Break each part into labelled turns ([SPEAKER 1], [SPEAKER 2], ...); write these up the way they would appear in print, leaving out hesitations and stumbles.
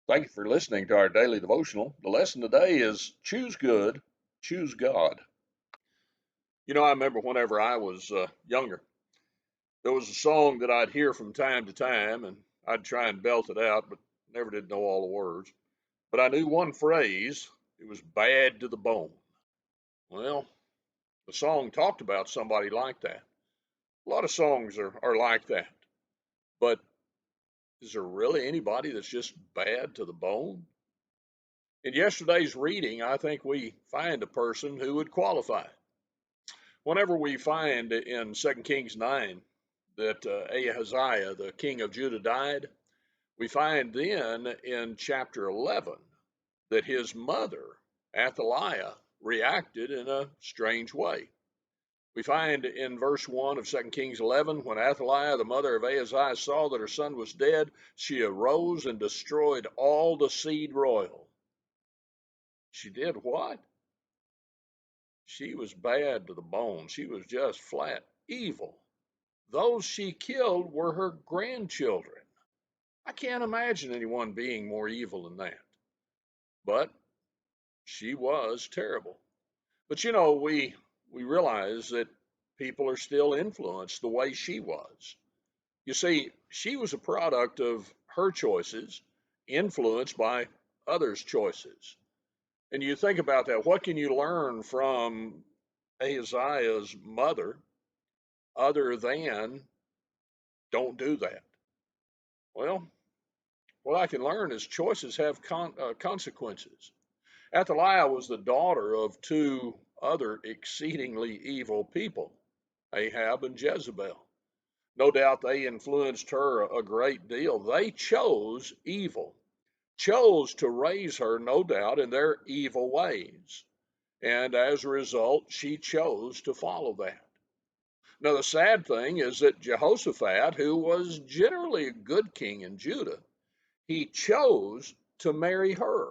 [SPEAKER 1] Thank you for listening to our daily devotional. The lesson today is choose good, choose God. I remember whenever I was younger, there was a song that I'd hear from time to time, and I'd try and belt it out, but never did know all the words. But I knew one phrase, it was bad to the bone. Well, the song talked about somebody like that. A lot of songs are like that. But is there really anybody that's just bad to the bone? In yesterday's reading, I think we find a person who would qualify. Whenever we find in 2 Kings 9 that Ahaziah, the king of Judah, died, we find then in chapter 11 that his mother, Athaliah, reacted in a strange way. We find in verse 1 of 2 Kings 11, when Athaliah, the mother of Ahaziah, saw that her son was dead, she arose and destroyed all the seed royal. She did what? She was bad to the bone. She was just flat evil. Those she killed were her grandchildren. I can't imagine anyone being more evil than that. But she was terrible. But we realize that people are still influenced the way she was. You see, she was a product of her choices, influenced by others' choices. And you think about that, what can you learn from Ahaziah's mother other than don't do that? Well, what I can learn is choices have consequences. Athaliah was the daughter of two other exceedingly evil people, Ahab and Jezebel. No doubt they influenced her a great deal. They chose evil, chose to raise her, no doubt, in their evil ways. And as a result, she chose to follow that. Now, the sad thing is that Jehoshaphat, who was generally a good king in Judah, he chose to marry her.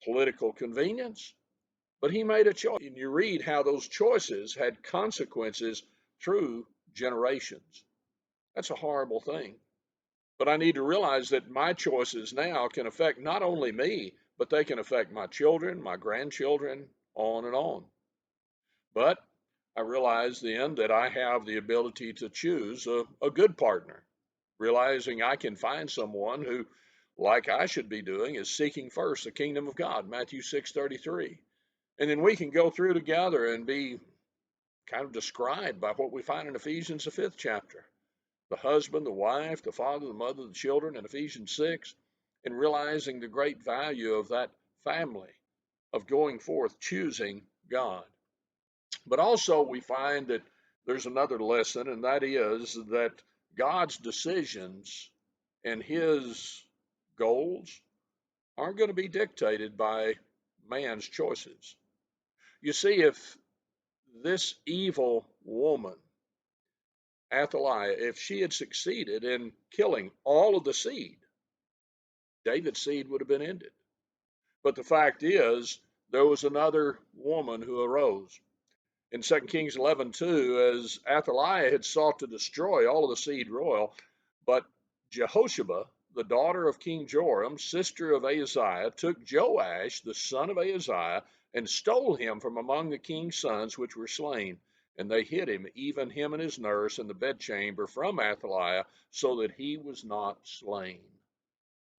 [SPEAKER 1] Political convenience, but he made a choice. And you read how those choices had consequences through generations. That's a horrible thing. But I need to realize that my choices now can affect not only me, but they can affect my children, my grandchildren, on and on. But I realize then that I have the ability to choose a good partner, realizing I can find someone who, like I should be doing, is seeking first the kingdom of God, Matthew 6:33. And then we can go through together and be kind of described by what we find in Ephesians, the fifth chapter. The husband, the wife, the father, the mother, the children in Ephesians 6, and realizing the great value of that family, of going forth, choosing God. But also we find that there's another lesson, and that is that God's decisions and his goals aren't going to be dictated by man's choices. You see, if this evil woman, Athaliah, if she had succeeded in killing all of the seed, David's seed would have been ended. But the fact is, there was another woman who arose. In 2 Kings 11:2, as Athaliah had sought to destroy all of the seed royal, but Jehosheba, the daughter of King Joram, sister of Ahaziah, took Joash, the son of Ahaziah, and stole him from among the king's sons which were slain. And they hid him, even him and his nurse, in the bedchamber from Athaliah, so that he was not slain.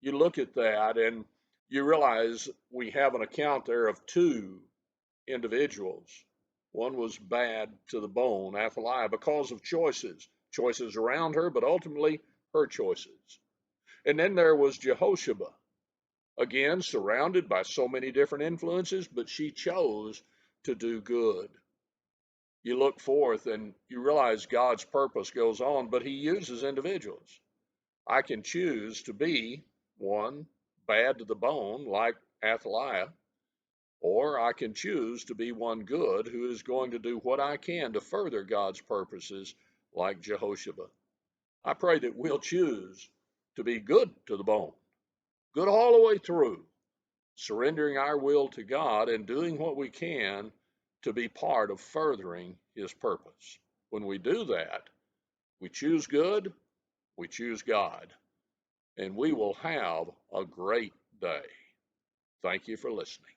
[SPEAKER 1] You look at that and you realize we have an account there of two individuals. One was bad to the bone, Athaliah, because of choices around her, but ultimately her choices. And then there was Jehosheba, again, surrounded by so many different influences, but she chose to do good. You look forth and you realize God's purpose goes on, but he uses individuals. I can choose to be one bad to the bone, like Athaliah, or I can choose to be one good who is going to do what I can to further God's purposes, like Jehoshaphat. I pray that we'll choose to be good to the bone, good all the way through, surrendering our will to God and doing what we can to be part of furthering his purpose. When we do that, we choose good, we choose God. and we will have a great day. Thank you for listening.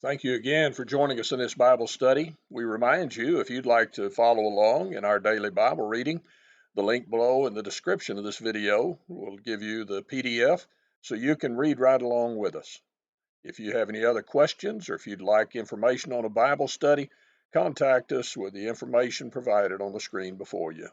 [SPEAKER 1] Thank you again for joining us in this Bible study. We remind you, if you'd like to follow along in our daily Bible reading, the link below in the description of this video will give you the PDF so you can read right along with us. If you have any other questions or if you'd like information on a Bible study, contact us with the information provided on the screen before you.